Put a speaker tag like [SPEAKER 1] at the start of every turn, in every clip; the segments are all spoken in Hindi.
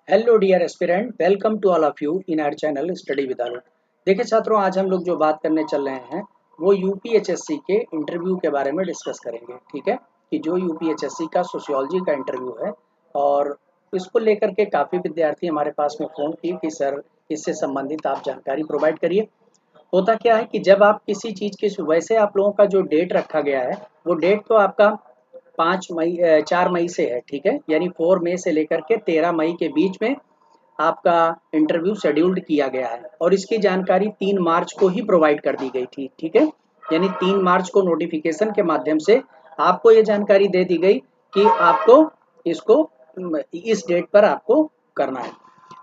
[SPEAKER 1] Hello dear aspirant, welcome to all of you in our channel study with Alok. देखिए छात्रों, आज हम लोग जो बात करने चल रहे हैं वो यूपीएचएससी के इंटरव्यू के बारे में डिस्कस करेंगे। ठीक है कि जो यूपीएचएससी का सोशियोलॉजी का इंटरव्यू है, और इसको लेकर के काफ़ी विद्यार्थी हमारे पास में फ़ोन किए कि सर इससे संबंधित आप जानकारी प्रोवाइड करिए। होता क्या है कि जब आप किसी चीज़ की वैसे आप लोगों का जो डेट रखा गया है वो डेट तो आपका 4 मई से है। ठीक है, यानी 4 मई से लेकर के 13 मई के बीच में आपका इंटरव्यू शेड्यूल्ड किया गया है, और इसकी जानकारी 3 मार्च को ही प्रोवाइड कर दी गई थी। ठीक है, यानी 3 मार्च को नोटिफिकेशन के माध्यम से आपको ये जानकारी दे दी गई कि आपको इसको इस डेट पर आपको करना है।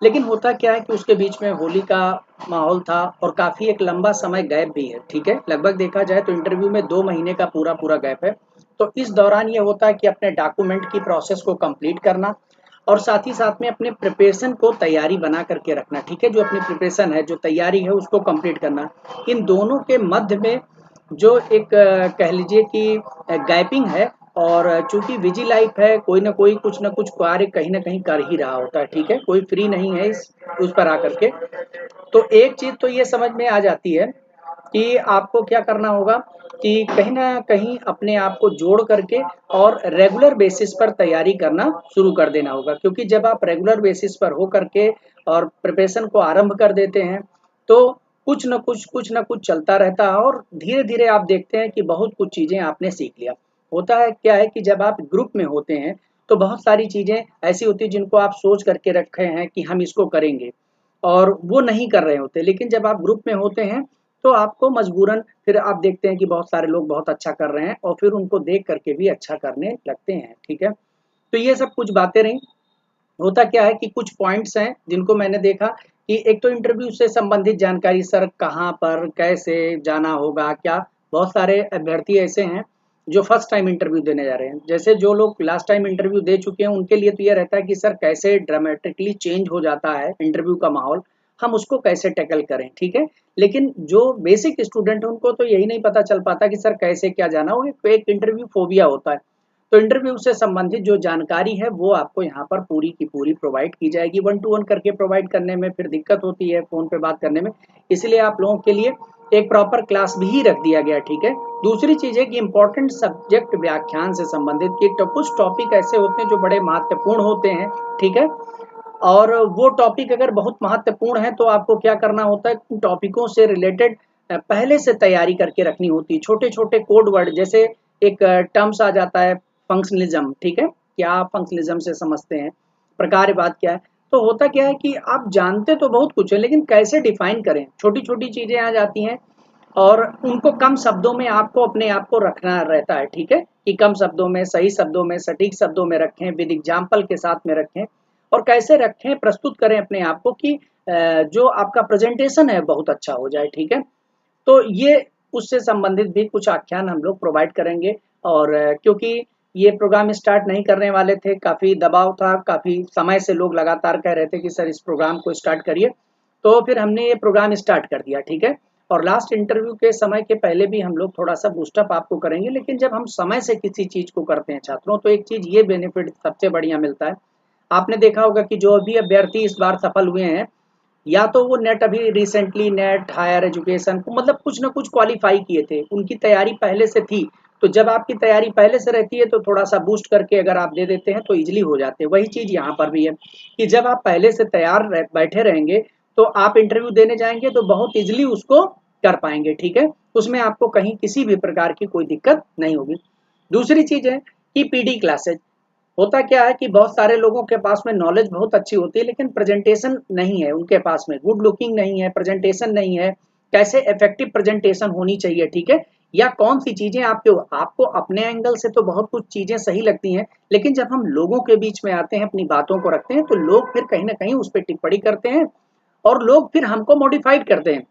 [SPEAKER 1] लेकिन होता क्या है कि उसके बीच में होली का माहौल था और काफ़ी एक लंबा समय गैप भी है। ठीक है, लगभग देखा जाए तो इंटरव्यू में 2 महीने का पूरा पूरा गैप है। तो इस दौरान ये होता है कि अपने डॉक्यूमेंट की प्रोसेस को कंप्लीट करना और साथ ही साथ में अपने प्रिपरेशन को तैयारी बना करके रखना। ठीक है, जो अपनी प्रिपरेशन है, जो तैयारी है, उसको कंप्लीट करना। इन दोनों के मध्य में जो एक कह लीजिए कि गैपिंग है, और चूंकि बिजी लाइफ है, कोई ना कोई कुछ ना कुछ कार्य कहीं ना कहीं कर ही रहा होता है। ठीक है, कोई फ्री नहीं है इस उस पर आकर के। तो एक चीज तो ये समझ में आ जाती है कि आपको क्या करना होगा कि कहीं ना कहीं अपने आप को जोड़ करके और रेगुलर बेसिस पर तैयारी करना शुरू कर देना होगा, क्योंकि जब आप रेगुलर बेसिस पर हो करके और प्रिपरेशन को आरंभ कर देते हैं तो कुछ न कुछ चलता रहता है, और धीरे धीरे आप देखते हैं कि बहुत कुछ चीज़ें आपने सीख लिया। होता है क्या है कि जब आप ग्रुप में होते हैं तो बहुत सारी चीज़ें ऐसी होती हैं जिनको आप सोच करके रखे हैं कि हम इसको करेंगे, और वो नहीं कर रहे होते। लेकिन जब आप ग्रुप में होते हैं तो आपको मजबूरन फिर आप देखते हैं कि बहुत सारे लोग बहुत अच्छा कर रहे हैं और फिर उनको देख करके भी अच्छा करने लगते हैं। ठीक है, तो ये सब कुछ बातें रहीं। होता क्या है कि कुछ पॉइंट्स हैं जिनको मैंने देखा कि एक तो इंटरव्यू से संबंधित जानकारी, सर कहाँ पर कैसे जाना होगा क्या। बहुत सारे अभ्यर्थी ऐसे हैं जो फर्स्ट टाइम इंटरव्यू देने जा रहे हैं। जैसे जो लोग लास्ट टाइम इंटरव्यू दे चुके हैं उनके लिए तो ये रहता है कि सर कैसे ड्रामेटिकली चेंज हो जाता है इंटरव्यू का माहौल, हम उसको कैसे टैकल करें। ठीक है, लेकिन जो बेसिक स्टूडेंट है उनको तो यही नहीं पता चल पाता कि सर कैसे क्या जाना हो। एक इंटरव्यू फोबिया होता है। तो इंटरव्यू से संबंधित जो जानकारी है वो आपको यहाँ पर पूरी की पूरी प्रोवाइड की जाएगी। 1 to 1 करके प्रोवाइड करने में फिर दिक्कत होती है फ़ोन पे बात करने में, इसलिए आप लोगों के लिए एक प्रॉपर क्लास भी रख दिया गया। ठीक है, दूसरी चीज़ है कि इंपॉर्टेंट सब्जेक्ट व्याख्यान से संबंधित कि कुछ टॉपिक ऐसे होते हैं जो बड़े महत्वपूर्ण होते हैं। ठीक है, और वो टॉपिक अगर बहुत महत्वपूर्ण है तो आपको क्या करना होता है, उन टॉपिकों से रिलेटेड पहले से तैयारी करके रखनी होती है। छोटे छोटे कोड वर्ड, जैसे एक टर्म्स आ जाता है फंक्शनलिज्म। ठीक है, क्या आप फंक्शनलिज्म से समझते हैं, प्रकारवाद क्या है। तो होता क्या है कि आप जानते तो बहुत कुछ है लेकिन कैसे डिफाइन करें, छोटी छोटी चीजें आ जाती हैं, और उनको कम शब्दों में आपको अपने आप को रखना रहता है। ठीक है, कि कम शब्दों में, सही शब्दों में, सटीक शब्दों में रखें, विद एग्जाम्पल के साथ में रखें, और कैसे रखें, प्रस्तुत करें अपने आप को कि जो आपका प्रेजेंटेशन है बहुत अच्छा हो जाए। ठीक है, तो ये उससे संबंधित भी कुछ आख्यान हम लोग प्रोवाइड करेंगे। और क्योंकि ये प्रोग्राम स्टार्ट नहीं करने वाले थे, काफ़ी दबाव था, काफ़ी समय से लोग लगातार कह रहे थे कि सर इस प्रोग्राम को स्टार्ट करिए, तो फिर हमने ये प्रोग्राम स्टार्ट कर दिया। ठीक है, और लास्ट इंटरव्यू के समय के पहले भी हम लोग थोड़ा सा बूस्टअप आपको करेंगे। लेकिन जब हम समय से किसी चीज़ को करते हैं छात्रों, तो एक चीज़ ये बेनिफिट सबसे बढ़िया मिलता है। आपने देखा होगा कि जो भी अभ्यर्थी इस बार सफल हुए हैं, या तो वो नेट अभी रिसेंटली नेट हायर एजुकेशन को मतलब कुछ ना कुछ क्वालिफाई किए थे, उनकी तैयारी पहले से थी। तो जब आपकी तैयारी पहले से रहती है तो थोड़ा सा बूस्ट करके अगर आप दे देते हैं तो इजीली हो जाते हैं। वही चीज़ यहाँ पर भी है कि जब आप पहले से बैठे रहेंगे तो आप इंटरव्यू देने जाएंगे तो बहुत इजीली उसको कर पाएंगे। ठीक है, उसमें आपको कहीं किसी भी प्रकार की कोई दिक्कत नहीं होगी। दूसरी चीज़ है कि पीडी क्लासेज। होता क्या है कि बहुत सारे लोगों के पास में नॉलेज बहुत अच्छी होती है लेकिन प्रेजेंटेशन नहीं है उनके पास में, गुड लुकिंग नहीं है, प्रेजेंटेशन नहीं है, कैसे इफेक्टिव प्रेजेंटेशन होनी चाहिए। ठीक है, या कौन सी चीजें आपको अपने एंगल से तो बहुत कुछ चीजें सही लगती हैं, लेकिन जब हम लोगों के बीच में आते हैं, अपनी बातों को रखते हैं, तो लोग फिर कहीं ना कहीं उस पर टिप्पणी करते हैं और लोग फिर हमको मॉडिफाइड करते हैं।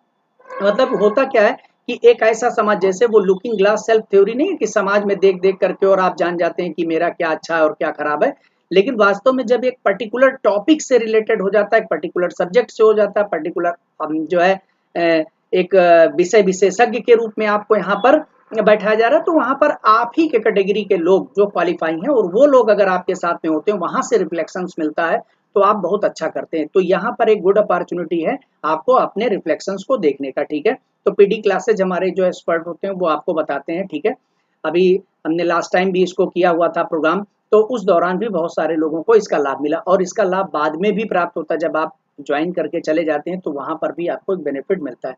[SPEAKER 1] मतलब होता क्या है कि एक ऐसा समाज, जैसे वो लुकिंग ग्लास सेल्फ थ्योरी नहीं है कि समाज में देख देख करके और आप जान जाते हैं कि मेरा क्या अच्छा है और क्या खराब है। लेकिन वास्तव में जब एक पर्टिकुलर टॉपिक से रिलेटेड हो जाता है, एक पर्टिकुलर सब्जेक्ट से हो जाता है, पर्टिकुलर हम जो है एक विषय विशेषज्ञ के रूप में आपको यहाँ पर बैठाया जा रहा है, तो वहां पर आप ही के कैटेगरी के लोग जो क्वालिफाई हैं और वो लोग अगर आपके साथ में होते हैं, वहां से रिफ्लेक्शंस मिलता है, तो आप बहुत अच्छा करते हैं। तो यहाँ पर एक गुड अपॉर्चुनिटी है आपको अपने रिफ्लेक्शंस को देखने का, ठीक है। तो पीडी क्लासेज हमारे जो एक्सपर्ट होते हैं वो आपको बताते हैं, ठीक है। अभी हमने लास्ट टाइम भी इसको किया हुआ था प्रोग्राम, तो उस दौरान भी बहुत सारे लोगों को इसका लाभ मिला और इसका लाभ बाद में भी प्राप्त होता है। जब आप ज्वाइन करके चले जाते हैं तो वहाँ पर भी आपको एक बेनिफिट मिलता है।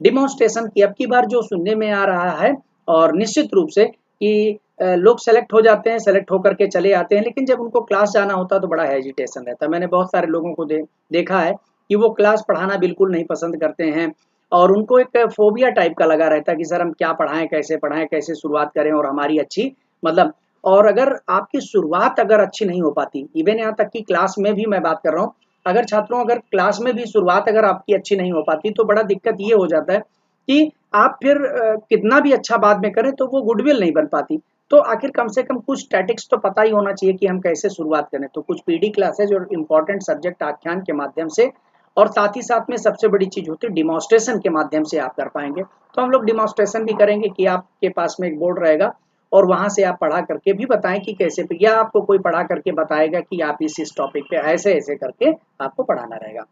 [SPEAKER 1] डिमॉन्स्ट्रेशन की अब की बार जो सुनने में आ रहा है, और निश्चित रूप से कि लोग सेलेक्ट हो जाते हैं, सेलेक्ट होकर के चले आते हैं, लेकिन जब उनको क्लास जाना होता है तो बड़ा हेजिटेशन रहता है। मैंने बहुत सारे लोगों को देखा है कि वो क्लास पढ़ाना बिल्कुल नहीं पसंद करते हैं और उनको एक फोबिया टाइप का लगा रहता है कि सर हम क्या पढ़ाएं, कैसे शुरुआत करें और हमारी अच्छी मतलब। और अगर आपकी शुरुआत अगर अच्छी नहीं हो पाती, इवन यहाँ तक कि क्लास में भी मैं बात कर रहा हूँ, अगर छात्रों अगर क्लास में भी शुरुआत अगर आपकी अच्छी नहीं हो पाती तो बड़ा दिक्कत ये हो जाता है कि आप फिर कितना भी अच्छा बाद में करें तो वो गुडविल नहीं बन पाती। तो आखिर कम से कम कुछ स्टैटिक्स तो पता ही होना चाहिए कि हम कैसे शुरुआत करें। तो कुछ पीडी क्लासेज और इम्पोर्टेंट सब्जेक्ट आख्यान के माध्यम से, और साथ ही साथ में सबसे बड़ी चीज होती है डिमॉन्स्ट्रेशन के माध्यम से आप कर पाएंगे। तो हम लोग डिमॉन्स्ट्रेशन भी करेंगे कि आपके पास में एक बोर्ड रहेगा और वहां से आप पढ़ा करके भी बताएं कि कैसे, या आपको कोई पढ़ा करके बताएगा कि आप इस टॉपिक पे ऐसे ऐसे करके आपको पढ़ाना रहेगा।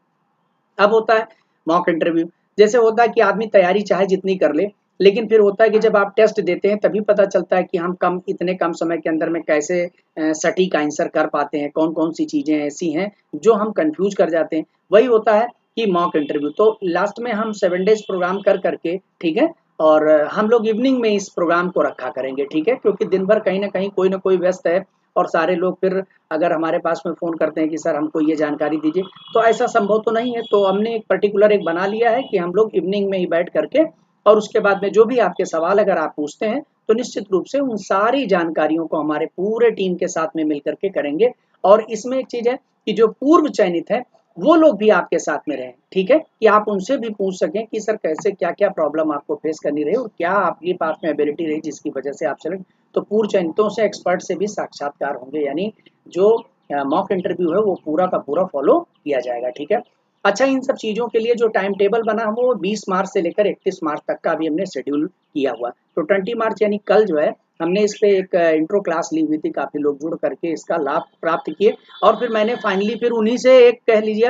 [SPEAKER 1] अब होता है मॉक इंटरव्यू। जैसे होता है कि आदमी तैयारी चाहे जितनी कर ले, लेकिन फिर होता है कि जब आप टेस्ट देते हैं तभी पता चलता है कि हम इतने कम समय के अंदर में कैसे सटीक आंसर कर पाते हैं, कौन कौन सी चीजें ऐसी हैं जो हम कंफ्यूज कर जाते हैं। वही होता है कि मॉक इंटरव्यू। तो लास्ट में हम 7 डेज प्रोग्राम कर करके, ठीक है, और हम लोग इवनिंग में इस प्रोग्राम को रखा करेंगे, ठीक है, क्योंकि दिन भर कहीं ना कोई व्यस्त है और सारे लोग फिर अगर हमारे पास में फ़ोन करते हैं कि सर हमको ये जानकारी दीजिए, तो ऐसा संभव तो नहीं है। तो हमने एक पर्टिकुलर एक बना लिया है कि हम लोग इवनिंग में ही बैठ करके और उसके बाद में जो भी आपके सवाल अगर आप पूछते हैं तो निश्चित रूप से उन सारी जानकारियों को हमारे पूरे टीम के साथ में मिल करके करेंगे। और इसमें एक चीज़ है कि जो पूर्व चयनित है वो लोग भी आपके साथ में रहें, ठीक है, कि आप उनसे भी पूछ सकें कि सर कैसे क्या क्या प्रॉब्लम आपको फेस करनी रही और क्या आपके पास में एबिलिटी रही जिसकी वजह से आप सेलेक्ट। तो पूर्व चयनितों से, एक्सपर्ट से भी साक्षात्कार होंगे, यानी जो मॉक इंटरव्यू है वो पूरा का पूरा फॉलो किया जाएगा, ठीक है। अच्छा, इन सब चीज़ों के लिए जो टाइम टेबल बना है वो 20 मार्च से लेकर 31 मार्च तक का भी हमने शेड्यूल किया हुआ। तो 20 मार्च यानी कल जो है हमने इस पे एक इंट्रो क्लास ली हुई थी, काफ़ी लोग जुड़ करके इसका लाभ प्राप्त किए और फिर मैंने फाइनली फिर उन्हीं से एक कह लीजिए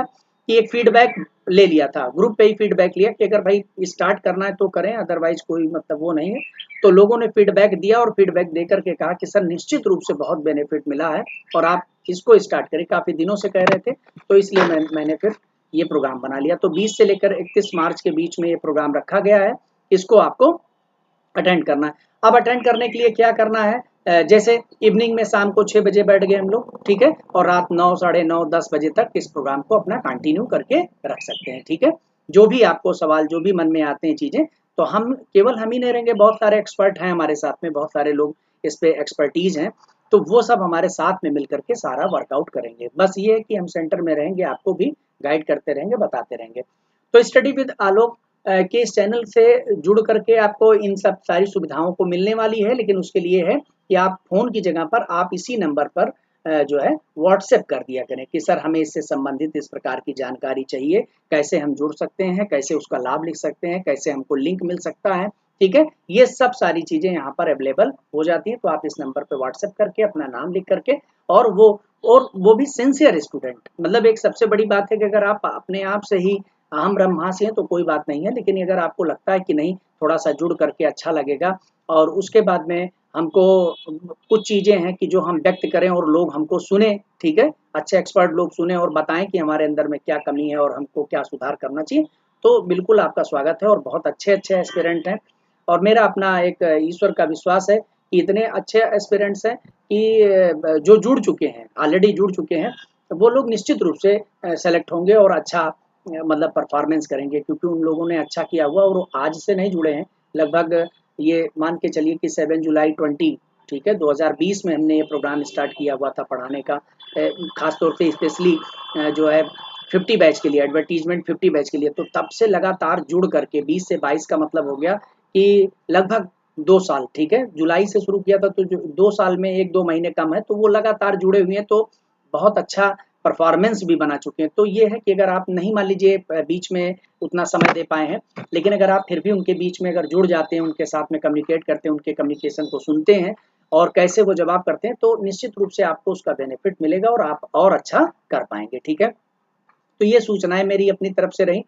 [SPEAKER 1] कि एक फीडबैक ले लिया था, ग्रुप पे ही फीडबैक लिया कि अगर भाई स्टार्ट करना है तो करें, अदरवाइज कोई मतलब वो नहीं है। तो लोगों ने फीडबैक दिया और फीडबैक दे करके कहा कि सर निश्चित रूप से बहुत बेनिफिट मिला है और आप इसको स्टार्ट करें, काफ़ी दिनों से कह रहे थे। तो इसलिए मैंने फिर ये प्रोग्राम बना लिया। तो 20 से लेकर 31 मार्च के बीच में ये प्रोग्राम रखा गया है, इसको आपको अटेंड करना है। अब अटेंड करने के लिए क्या करना है, जैसे इवनिंग में शाम को 6 बजे बैठ गए हम लोग, ठीक है, और रात 9, साढ़े 9, 10 बजे तक इस प्रोग्राम को अपना कंटिन्यू करके रख सकते हैं, ठीक है। जो भी आपको सवाल, जो भी मन में आते हैं चीज़ें, तो केवल हम ही नहीं रहेंगे, बहुत सारे एक्सपर्ट हैं हमारे साथ में, बहुत सारे लोग इस पे एक्सपर्टीज हैं, तो वो सब हमारे साथ में मिल करके सारा वर्कआउट करेंगे। बस ये है कि हम सेंटर में रहेंगे, आपको भी गाइड करते रहेंगे, बताते रहेंगे। तो स्टडी विद आलोक के इस चैनल से जुड़ करके आपको इन सब सारी सुविधाओं को मिलने वाली है, लेकिन उसके लिए है कि आप फ़ोन की जगह पर आप इसी नंबर पर जो है व्हाट्सएप कर दिया करें कि सर हमें इससे संबंधित इस प्रकार की जानकारी चाहिए, कैसे हम जुड़ सकते हैं, कैसे उसका लाभ लिख सकते हैं, कैसे हमको लिंक मिल सकता है, ठीक है। ये सब सारी चीज़ें यहाँ पर अवेलेबल हो जाती हैं। तो आप इस नंबर पर व्हाट्सएप करके अपना नाम लिख करके, और वो भी सिंसियर स्टूडेंट, मतलब एक सबसे बड़ी बात है कि अगर आप अपने आप से ही हम ब्रह्मासी हैं तो कोई बात नहीं है, लेकिन अगर आपको लगता है कि नहीं थोड़ा सा जुड़ करके अच्छा लगेगा और उसके बाद में हमको कुछ चीज़ें हैं कि जो हम व्यक्त करें और लोग हमको सुने, ठीक है, अच्छे एक्सपर्ट लोग सुने और बताएं कि हमारे अंदर में क्या कमी है और हमको क्या सुधार करना चाहिए, तो बिल्कुल आपका स्वागत है। और बहुत अच्छे अच्छे एस्पिरेंट हैं और मेरा अपना एक ईश्वर का विश्वास है कि इतने अच्छे एस्पिरेंट्स हैं कि जो जुड़ चुके हैं, ऑलरेडी जुड़ चुके हैं, वो लोग निश्चित रूप से सेलेक्ट होंगे और अच्छा मतलब परफॉर्मेंस करेंगे, क्योंकि उन लोगों ने अच्छा किया हुआ और वो आज से नहीं जुड़े हैं। लगभग ये मान के चलिए कि 7 जुलाई 20, ठीक है, 2020 में हमने ये प्रोग्राम स्टार्ट किया हुआ था पढ़ाने का, खासतौर पे स्पेशली जो है 50 बैच के लिए, एडवर्टीजमेंट 50 बैच के लिए। तो तब से लगातार जुड़ करके 20 से 22 का मतलब हो गया कि लगभग 2 साल, ठीक है, जुलाई से शुरू किया था तो 2 साल में 1-2 महीने कम है, तो वो लगातार जुड़े हुए हैं, तो बहुत अच्छा परफॉर्मेंस भी बना चुके हैं। तो ये है कि अगर आप नहीं मान लीजिए बीच में उतना समय दे पाए हैं, लेकिन अगर आप फिर भी उनके बीच में अगर जुड़ जाते हैं, उनके साथ में कम्युनिकेट करते हैं, उनके कम्युनिकेशन को सुनते हैं और कैसे वो जवाब करते हैं, तो निश्चित रूप से आपको उसका बेनिफिट मिलेगा और आप और अच्छा कर पाएंगे। ठीक है, तो ये सूचनाएं मेरी अपनी तरफ से रही।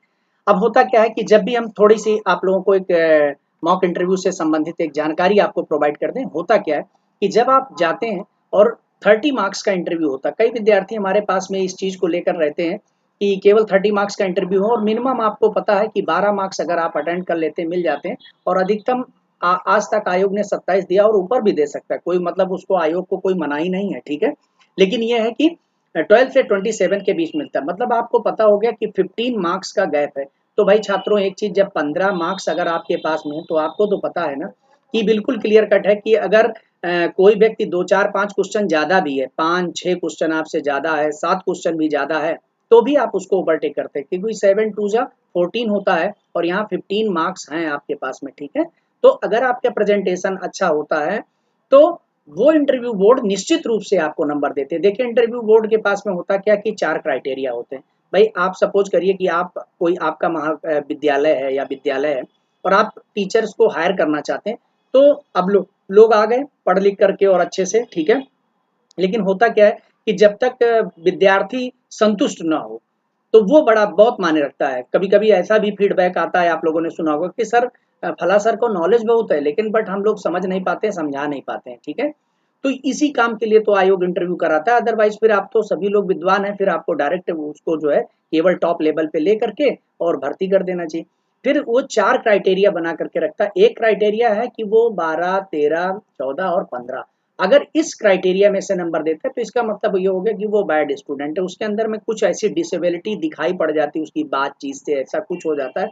[SPEAKER 1] अब होता क्या है कि जब भी हम थोड़ी सी आप लोगों को एक मॉक इंटरव्यू से संबंधित एक जानकारी आपको प्रोवाइड कर दें, होता क्या है कि जब आप जाते हैं और 30 मार्क्स का इंटरव्यू होता है, कई विद्यार्थी हमारे पास में इस चीज़ को लेकर रहते हैं कि केवल 30 मार्क्स का इंटरव्यू हो और मिनिमम आपको पता है कि 12 मार्क्स अगर आप अटेंड कर लेते हैं मिल जाते हैं, और अधिकतम आज तक आयोग ने 27 दिया और ऊपर भी दे सकता है, कोई मतलब उसको आयोग को कोई मनाही नहीं है। ठीक है, लेकिन यह है कि 12 से 27 के बीच मिलता है, मतलब आपको पता हो गया कि 15 मार्क्स का गैप है। तो भाई छात्रों, एक चीज, जब 15 मार्क्स अगर आपके पास में है तो आपको तो पता है ना कि बिल्कुल क्लियर कट है कि अगर कोई व्यक्ति 2 4 5 क्वेश्चन ज्यादा भी है, 5 6 क्वेश्चन आपसे ज्यादा है, 7 क्वेश्चन भी ज्यादा है, तो भी आप उसको ओवरटेक करते हैं, क्योंकि 7 2 जा 14 होता है और यहाँ 15 मार्क्स हैं आपके पास में। ठीक है, तो अगर आपका प्रेजेंटेशन अच्छा होता है तो वो इंटरव्यू बोर्ड निश्चित रूप से आपको नंबर देते हैं। देखिए, इंटरव्यू बोर्ड के पास में होता क्या कि 4 क्राइटेरिया होते हैं। भाई आप सपोज करिए कि आप कोई आपका विद्यालय है या विद्यालय है और आप टीचर्स को हायर करना चाहते हैं, तो अब लोग आ गए पढ़ लिख करके और अच्छे से। ठीक है, लेकिन होता क्या है कि जब तक विद्यार्थी संतुष्ट ना हो तो वो बड़ा बहुत मायने रखता है। कभी कभी ऐसा भी फीडबैक आता है, आप लोगों ने सुना होगा कि सर फला सर को नॉलेज बहुत है, लेकिन बट हम लोग समझ नहीं पाते, समझा नहीं पाते हैं। ठीक है, तो इसी काम के लिए तो आयोग इंटरव्यू कराता है, अदरवाइज फिर आप तो सभी लोग विद्वान हैं, फिर आपको डायरेक्ट उसको जो है केवल टॉप लेवल पे ले करके और भर्ती कर देना चाहिए। फिर वो 4 क्राइटेरिया बना करके रखता है। एक क्राइटेरिया है कि वो 12 13 14 और 15, अगर इस क्राइटेरिया में से नंबर देता है तो इसका मतलब ये हो गया कि वो बैड स्टूडेंट है, उसके अंदर में कुछ ऐसी डिसेबिलिटी दिखाई पड़ जाती है, उसकी बातचीत से ऐसा कुछ हो जाता है।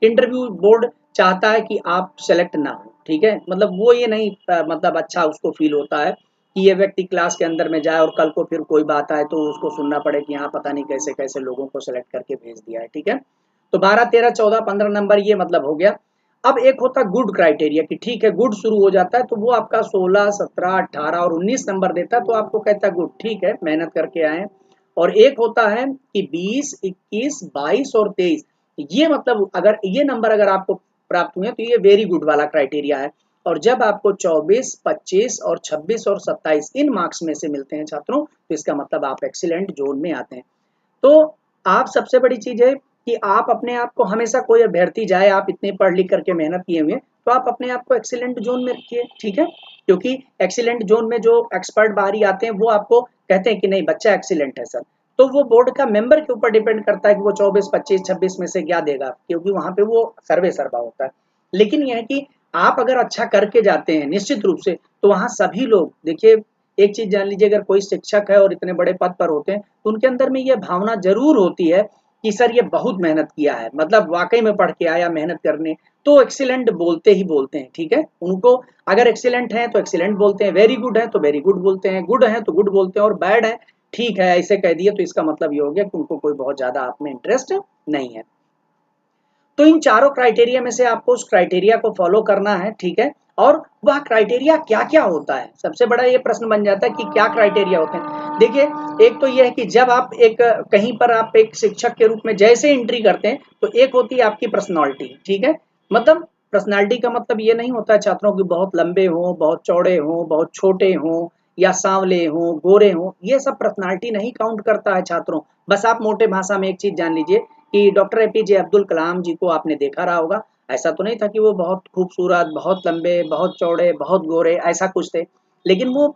[SPEAKER 1] इंटरव्यू बोर्ड चाहता है कि आप सेलेक्ट ना हो। ठीक है, मतलब वो ये नहीं मतलब अच्छा उसको फील होता है कि ये व्यक्ति क्लास के अंदर में जाए और कल को फिर कोई बात आए तो उसको सुनना पड़े कि यहाँ पता नहीं कैसे कैसे लोगों को सेलेक्ट करके भेज दिया है। ठीक है, तो 12 13 14 15 नंबर ये मतलब हो गया। अब एक होता गुड क्राइटेरिया कि ठीक है, गुड शुरू हो जाता है तो वो आपका 16 17 18 और 19 नंबर देता है, तो आपको कहता है गुड, ठीक है, मेहनत करके आए। और एक होता है कि 20 21 22 और 23, ये मतलब अगर ये नंबर अगर आपको प्राप्त हुए तो ये वेरी गुड वाला क्राइटेरिया है। और जब आपको 24 25 और 26 और 27 इन मार्क्स में से मिलते हैं छात्रों, तो इसका मतलब आप एक्सीलेंट जोन में आते हैं। तो आप सबसे बड़ी चीज है कि आप अपने आप को हमेशा, कोई अभ्यर्थी जाए, आप इतने पढ़ लिख करके मेहनत किए हुए, तो आप अपने आप को एक्सीलेंट जोन में रखिए। ठीक है, क्योंकि एक्सीलेंट जोन में जो एक्सपर्ट बाहरी आते हैं वो आपको कहते हैं कि नहीं बच्चा एक्सीलेंट है सर, तो वो बोर्ड का मेंबर के ऊपर डिपेंड करता है कि वो 24 25 26 में से क्या देगा, क्योंकि वहां पे वो सर्वे सर्वा होता है। लेकिन यह है कि आप अगर अच्छा करके जाते हैं निश्चित रूप से, तो वहां सभी लोग, देखिए एक चीज जान लीजिए, अगर कोई शिक्षक है और इतने बड़े पद पर होते हैं तो उनके अंदर में यह भावना जरूर होती है कि सर ये बहुत मेहनत किया है, मतलब वाकई में पढ़ के आया मेहनत करने, तो एक्सीलेंट बोलते ही बोलते हैं। ठीक है, उनको अगर एक्सीलेंट है तो एक्सीलेंट बोलते हैं, वेरी गुड है तो वेरी गुड बोलते हैं, गुड है तो गुड बोलते हैं, और बैड है ठीक है ऐसे कह दिए तो इसका मतलब ये हो गया कि उनको कोई बहुत ज्यादा आप में इंटरेस्ट नहीं है। तो इन चारों क्राइटेरिया में से आपको उस क्राइटेरिया को फॉलो करना है। ठीक है, और वह क्राइटेरिया क्या क्या होता है, सबसे बड़ा ये प्रश्न बन जाता है कि क्या क्राइटेरिया होते हैं। देखिए, एक तो यह है कि जब आप एक कहीं पर आप एक शिक्षक के रूप में जैसे एंट्री करते हैं तो एक होती है आपकी पर्सनालिटी। ठीक है, मतलब पर्सनालिटी का मतलब ये नहीं होता है छात्रों की बहुत लंबे हों, बहुत चौड़े हों, बहुत छोटे हों, या सांवले हों, गोरे हों, ये सब पर्सनालिटी नहीं काउंट करता है छात्रों। बस आप मोटे भाषा में एक चीज जान लीजिए कि डॉक्टर एपीजे अब्दुल कलाम जी को आपने देखा रहा होगा, ऐसा तो नहीं था कि वो बहुत खूबसूरत, बहुत लंबे, बहुत चौड़े, बहुत गोरे, ऐसा कुछ थे, लेकिन वो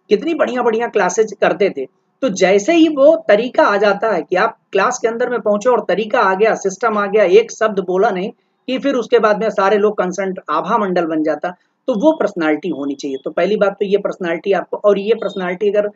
[SPEAKER 1] कितनी बढ़िया बढ़िया क्लासेज करते थे। तो जैसे ही वो तरीका आ जाता है कि आप क्लास के अंदर में पहुंचे और तरीका आ गया, सिस्टम आ गया, एक शब्द बोला नहीं कि फिर उसके बाद में सारे लोग कंसर्न आभा मंडल बन जाता, तो वो पर्सनालिटी होनी चाहिए। तो पहली बात तो ये पर्सनालिटी आपको, और ये पर्सनालिटी अगर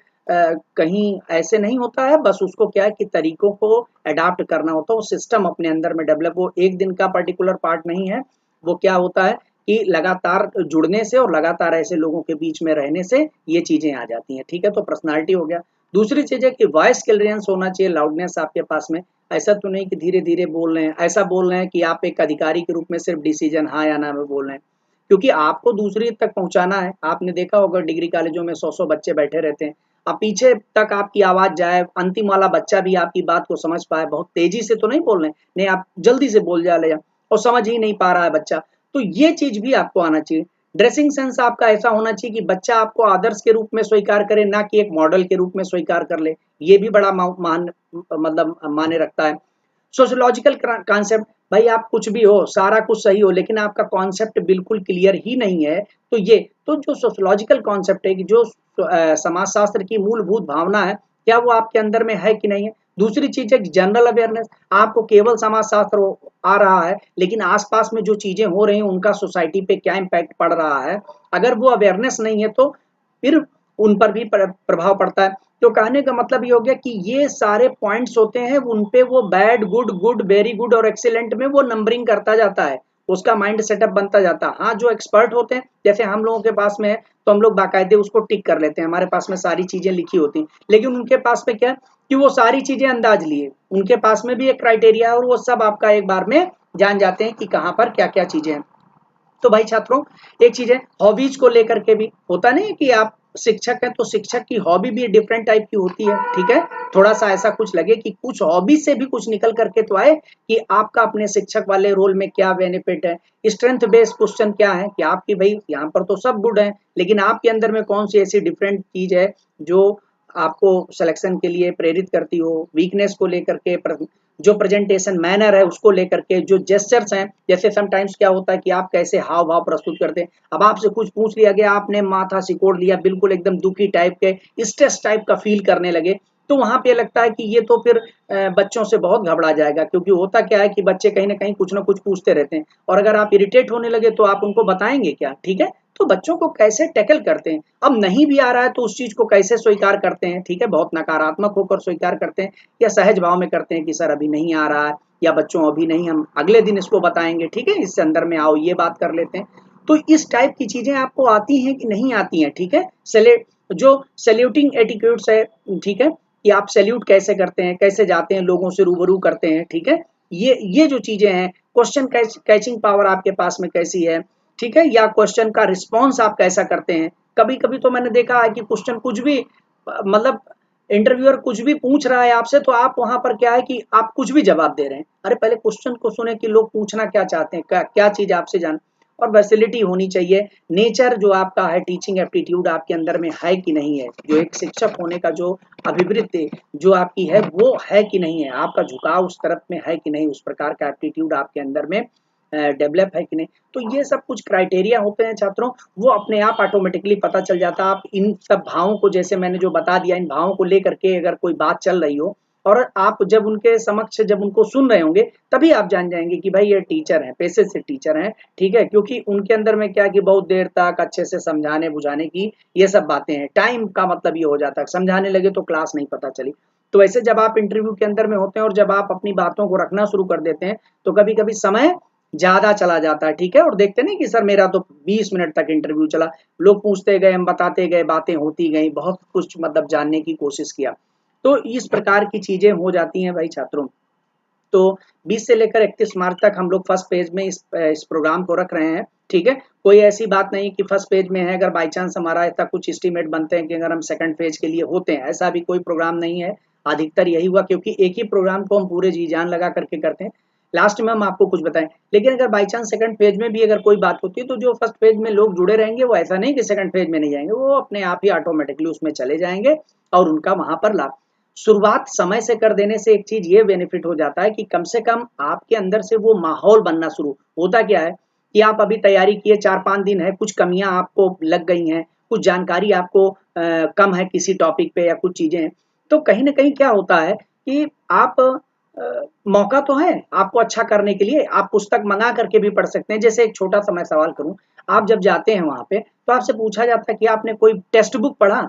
[SPEAKER 1] कहीं ऐसे नहीं होता है, बस उसको क्या है कि तरीकों को अडाप्ट करना होता है, वो सिस्टम अपने अंदर में डेवलप, वो एक दिन का पर्टिकुलर पार्ट नहीं है। वो क्या होता है कि लगातार जुड़ने से और लगातार ऐसे लोगों के बीच में रहने से ये चीजें आ जाती हैं। ठीक है, तो पर्सनालिटी हो गया। दूसरी चीज है कि वॉइस क्लियरेंस होना चाहिए, लाउडनेस आपके पास में, ऐसा तो नहीं कि धीरे धीरे बोल रहे हैं, ऐसा बोल रहे हैं कि आप एक अधिकारी के रूप में सिर्फ डिसीजन हाँ या ना में बोल रहे हैं, क्योंकि आपको दूसरी तक पहुंचाना है। आपने देखा होगा डिग्री कॉलेजों में 100 बच्चे बैठे रहते हैं, अब पीछे तक आपकी आवाज जाए, अंतिम वाला बच्चा भी आपकी बात को समझ पाए, बहुत तेजी से तो नहीं बोल रहे, नहीं आप जल्दी से बोल जा रहे हैं और समझ ही नहीं पा रहा है बच्चा, तो ये चीज भी आपको आना चाहिए। ड्रेसिंग सेंस आपका ऐसा होना चाहिए कि बच्चा आपको आदर्श के रूप में स्वीकार करे, ना कि एक मॉडल के रूप में स्वीकार कर ले, ये भी बड़ा मतलब माने रखता है। सोशियोलॉजिकल कॉन्सेप्ट, भाई आप कुछ भी हो, सारा कुछ सही हो, लेकिन आपका कॉन्सेप्ट बिल्कुल क्लियर ही नहीं है, तो ये तो जो सोशियोलॉजिकल कॉन्सेप्ट है कि जो समाजशास्त्र की मूलभूत भावना है, क्या वो आपके अंदर में है कि नहीं है। दूसरी चीज है जनरल अवेयरनेस, आपको केवल समाजशास्त्र आ रहा है, लेकिन आसपास में जो चीजें हो रही हैं उनका सोसाइटी पे क्या इम्पैक्ट पड़ रहा है, अगर वो अवेयरनेस नहीं है तो फिर उन पर भी प्रभाव पड़ता है। तो कहने का मतलब ये हो गया कि ये सारे पॉइंट्स होते हैं, उन पे वो bad, good, good, very good और एक्सीलेंट में वो नंबरिंग करता जाता है, उसका माइंड सेटअप बनता जाता है। हाँ, जो एक्सपर्ट होते हैं, जैसे हम लोगों के पास में है, तो हम लोग बाकायदे उसको टिक कर लेते हैं, हमारे पास में सारी चीजें लिखी होती हैं, लेकिन उनके पास में क्या है कि वो सारी चीजें अंदाज लिए, उनके पास में भी एक क्राइटेरिया है और वो सब आपका एक बार में जान जाते हैं कि कहाँ पर क्या क्या चीजें हैं। तो भाई छात्रों, एक चीज है हॉबीज को लेकर के भी होता नहीं है कि आप शिक्षक हैं तो शिक्षक की हॉबी भी डिफरेंट टाइप की होती है, ठीक है। थोड़ा सा ऐसा कुछ लगे कि कुछ हॉबी से भी कुछ निकल करके तो आए कि आपका अपने शिक्षक वाले रोल में क्या बेनिफिट है। स्ट्रेंथ बेस्ड क्वेश्चन क्या है कि आपकी भाई यहाँ पर तो सब गुड है, लेकिन आपके अंदर में कौन सी ऐसी डिफरेंट चीज है जो आपको सिलेक्शन के लिए प्रेरित करती हो। वीकनेस को लेकर के जो प्रेजेंटेशन मैनर है उसको लेकर के, जो जेस्चर्स हैं, जैसे समटाइम्स क्या होता है कि आप कैसे हाव भाव प्रस्तुत करते हैं। अब आपसे कुछ पूछ लिया गया, आपने माथा सिकोड़ लिया, बिल्कुल एकदम दुखी टाइप के स्ट्रेस टाइप का फील करने लगे, तो वहां पे लगता है कि ये तो फिर बच्चों से बहुत घबरा जाएगा, क्योंकि होता क्या है कि बच्चे कहीं ना कहीं कुछ ना कुछ पूछते रहते हैं, और अगर आप इरिटेट होने लगे तो आप उनको बताएंगे क्या, ठीक है। तो बच्चों को कैसे टैकल करते हैं, अब नहीं भी आ रहा है तो उस चीज को कैसे स्वीकार करते हैं, ठीक है, बहुत नकारात्मक होकर स्वीकार करते हैं या सहज भाव में करते हैं कि सर अभी नहीं आ रहा है, या बच्चों अभी नहीं, हम अगले दिन इसको बताएंगे, ठीक है, इससे अंदर में आओ ये बात कर लेते हैं। तो इस टाइप की चीजें आपको आती हैं कि नहीं आती हैं, ठीक है। जो सैल्यूटिंग एटिट्यूड्स है, ठीक है, कि आप सैल्यूट कैसे करते हैं, कैसे जाते हैं लोगों से रूबरू करते हैं, ठीक है। ये जो चीजें हैं, क्वेश्चन कैचिंग पावर आपके पास में कैसी है, ठीक है, या क्वेश्चन का रिस्पॉन्स आप कैसा करते हैं। कभी कभी तो मैंने देखा है कि क्वेश्चन कुछ भी, मतलब इंटरव्यूअर कुछ भी पूछ रहा है आपसे, तो आप वहां पर क्या है कि आप कुछ भी जवाब दे रहे हैं। अरे पहले क्वेश्चन को सुने कि लोग पूछना क्या चाहते हैं, क्या चीज आपसे जान। और फैसिलिटी होनी चाहिए, नेचर जो आपका है, टीचिंग एप्टीट्यूड आपके अंदर में है कि नहीं है, जो एक शिक्षक होने का जो अभिवृत्ति जो आपकी है वो है कि नहीं है, आपका झुकाव उस तरफ में है कि नहीं, उस प्रकार का एप्टीट्यूड आपके अंदर में डेवलप है कि नहीं। तो ये सब कुछ क्राइटेरिया होते हैं छात्रों, वो अपने आप ऑटोमेटिकली पता चल जाता है। आप इन सब भावों को, जैसे मैंने जो बता दिया, इन भावों को लेकर के अगर कोई बात चल रही हो और आप जब उनके समक्ष जब उनको सुन रहे होंगे, तभी आप जान जाएंगे कि भाई ये टीचर हैं, पैसे से टीचर हैं, ठीक है। क्योंकि उनके अंदर में क्या कि बहुत देर तक अच्छे से समझाने बुझाने की ये सब बातें हैं। टाइम का मतलब ये हो जाता है, समझाने लगे तो क्लास नहीं पता चली। तो ऐसे जब आप इंटरव्यू के अंदर में होते हैं और जब आप अपनी बातों को रखना शुरू कर देते हैं, तो कभी कभी समय ज्यादा चला जाता है, ठीक है। और देखते नहीं कि सर मेरा तो 20 मिनट तक इंटरव्यू चला, लोग पूछते गए, हम बताते गए, बातें होती गई, बहुत कुछ मतलब जानने की कोशिश किया। तो इस प्रकार की चीजें हो जाती हैं भाई छात्रों। तो 20 से लेकर 31 मार्च तक हम लोग फर्स्ट पेज में इस प्रोग्राम को रख रहे हैं, ठीक है। कोई ऐसी बात नहीं कि फर्स्ट पेज में है, अगर बाई चांस हमारा ऐसा कुछ एस्टीमेट बनते हैं कि अगर हम सेकंड पेज के लिए होते हैं, ऐसा भी कोई प्रोग्राम नहीं है। अधिकतर यही हुआ, क्योंकि एक ही प्रोग्राम को हम पूरे जी जान लगा करके करते हैं। लास्ट में हम आपको कुछ बताएं, लेकिन अगर बाई चांस सेकंड पेज में भी अगर कोई बात होती है, तो जो फर्स्ट पेज में लोग जुड़े रहेंगे वो ऐसा नहीं कि सेकंड पेज में नहीं जाएंगे, वो अपने आप ही ऑटोमेटिकली उसमें चले जाएंगे और उनका वहां पर लाभ। शुरुआत समय से कर देने से एक चीज ये बेनिफिट हो जाता है कि कम से कम आपके अंदर से वो माहौल बनना शुरू होता। क्या है कि आप अभी तैयारी किए 4-5 दिन है, कुछ कमियां आपको लग गई हैं, कुछ जानकारी आपको कम है किसी टॉपिक पे या कुछ चीजें हैं, तो कहीं ना कहीं क्या होता है कि आप मौका तो है आपको अच्छा करने के लिए, आप पुस्तक मंगा करके भी पढ़ सकते हैं। जैसे एक छोटा सा मैं सवाल करूं, आप जब जाते हैं वहां पे तो आपसे पूछा जाता है कि आपने कोई टेक्स्ट बुक पढ़ा,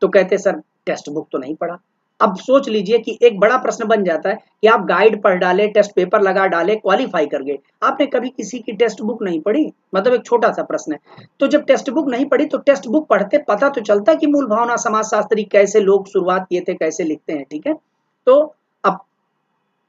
[SPEAKER 1] तो कहते सर टेक्स्ट बुक तो नहीं पढ़ा। अब सोच लीजिए कि एक बड़ा प्रश्न बन जाता है कि आप गाइड पढ़ डाले, टेस्ट पेपर लगा डाले, क्वालिफाई कर गए, आपने कभी किसी की टेक्स्ट बुक नहीं पढ़ी, मतलब एक छोटा सा प्रश्न है। तो जब टेक्स्ट बुक नहीं पढ़ी तो टेक्स्ट बुक पढ़ते पता तो चलता है कि मूल भावना समाजशास्त्री कैसे लोग शुरुआत किए थे, कैसे लिखते हैं, ठीक है। तो अब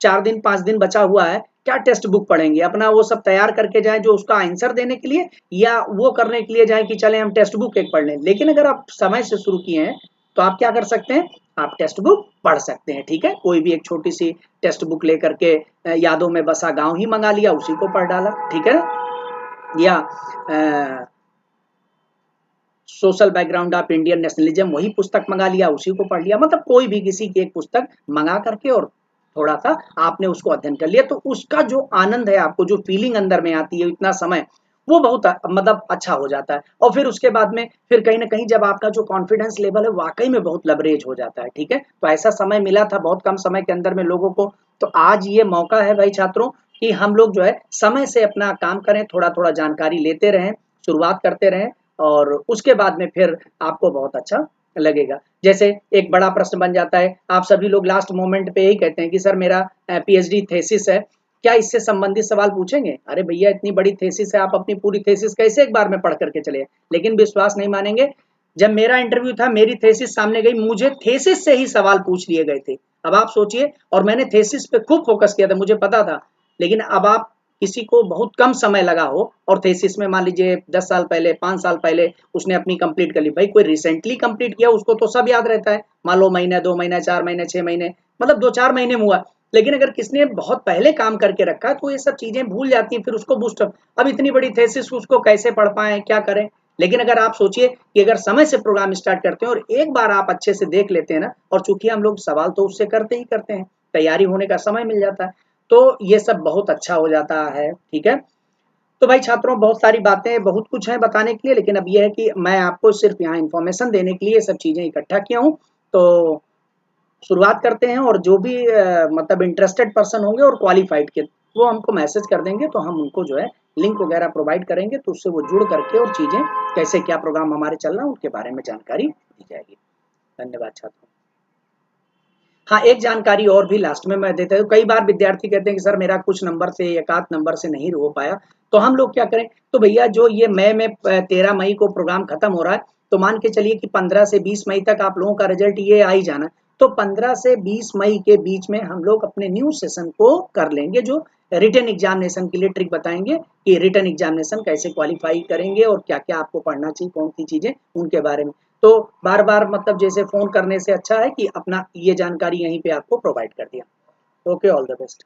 [SPEAKER 1] 4 दिन 5 दिन बचा हुआ है, क्या टेक्स्ट बुक पढ़ेंगे, अपना वो सब तैयार करके जाए जो उसका आंसर देने के लिए, या वो करने के लिए जाए कि चले हम टेक्स्ट बुक एक पढ़ लें। लेकिन अगर आप समय से शुरू किए हैं तो आप क्या कर सकते हैं, आप टेक्स्ट बुक पढ़ सकते हैं, ठीक है। कोई भी एक छोटी सी टेक्स्ट बुक लेकर के यादों में बसा गांव ही मंगा लिया, उसी को पढ़ डाला, ठीक है। या social background of Indian nationalism, वही पुस्तक मंगा लिया, उसी को पढ़ लिया, मतलब कोई भी किसी की एक पुस्तक मंगा करके और थोड़ा सा आपने उसको अध्ययन कर लिया, तो उसका जो आनंद है, आपको जो फीलिंग अंदर में आती है इतना समय, वो बहुत मतलब अच्छा हो जाता है। और फिर उसके बाद में फिर कहीं ना कहीं जब आपका जो कॉन्फिडेंस लेवल है वाकई में बहुत लवरेज हो जाता है। ठीक है, तो ऐसा समय मिला था बहुत कम समय के अंदर में लोगों को, तो आज ये मौका है भाई छात्रों कि हम लोग जो है समय से अपना काम करें, थोड़ा थोड़ा जानकारी लेते रहें, शुरुआत करते रहें, और उसके बाद में फिर आपको बहुत अच्छा लगेगा। जैसे एक बड़ा प्रश्न बन जाता है, आप सभी लोग लास्ट मोमेंट पे यही कहते हैं कि सर मेरा पीएचडी थेसिस है, क्या इससे संबंधित सवाल पूछेंगे? अरे भैया इतनी बड़ी थेसिस है, आप अपनी पूरी थेसिस कैसे एक बार में पढ़ करके चले? लेकिन विश्वास नहीं मानेंगे, जब मेरा इंटरव्यू था मेरी थेसिस सामने गई, मुझे थेसिस से ही सवाल पूछ लिए गए थे। अब आप सोचिए, और मैंने थेसिस पे खूब फोकस किया था, मुझे पता था। लेकिन अब आप किसी को बहुत कम समय लगा हो और थेसिस में मान लीजिए 10 साल पहले 5 साल पहले उसने अपनी कंप्लीट कर ली, भाई कोई रिसेंटली कंप्लीट किया उसको तो सब याद रहता है, मान लो महीने 2 महीने 4 महीने 6 महीने, मतलब 2-4 महीने में हुआ। लेकिन अगर किसने बहुत पहले काम करके रखा है तो ये सब चीजें भूल जाती हैं, फिर उसको बूस्ट अप, अब इतनी बड़ी थेसिस उसको कैसे पढ़ पाए, क्या करें। लेकिन अगर आप सोचिए कि अगर समय से प्रोग्राम स्टार्ट करते हैं और एक बार आप अच्छे से देख लेते हैं ना, और चूंकि हम लोग सवाल तो उससे करते ही करते हैं, तैयारी होने का समय मिल जाता है, तो ये सब बहुत अच्छा हो जाता है। ठीक है, तो भाई छात्रों बहुत सारी बातें बहुत कुछ है बताने के लिए, लेकिन अब ये है कि मैं आपको सिर्फ यहाँ इन्फॉर्मेशन देने के लिए सब चीजें इकट्ठा किया हूँ। तो शुरुआत करते हैं, और जो भी मतलब इंटरेस्टेड पर्सन होंगे और क्वालिफाइड के, वो हमको मैसेज कर देंगे, तो हम उनको जो है लिंक वगैरह प्रोवाइड करेंगे, तो उससे वो जुड़ करके और चीजें कैसे क्या प्रोग्राम हमारे चल रहा है उनके बारे में जानकारी दी जाएगी। धन्यवाद छात्रों। हाँ, एक जानकारी और भी लास्ट में मैं देता हूँ, कई बार विद्यार्थी कहते हैं कि सर मेरा कुछ नंबर से, एक आध नंबर से नहीं हो पाया, तो हम लोग क्या करें? तो भैया जो ये मई में 13 मई को प्रोग्राम खत्म हो रहा है, तो मान के चलिए कि 15 से 20 मई तक आप लोगों का रिजल्ट ये आ ही जाना है। तो 15 से 20 मई के बीच में हम लोग अपने न्यू सेशन को कर लेंगे, जो रिटन एग्जामिनेशन के लिए ट्रिक बताएंगे कि रिटन एग्जामिनेशन कैसे क्वालिफाई करेंगे और क्या क्या आपको पढ़ना चाहिए, कौन सी चीजें, उनके बारे में। तो बार बार मतलब जैसे फोन करने से अच्छा है कि अपना ये जानकारी यहीं पे आपको प्रोवाइड कर दिया। Okay, all the best.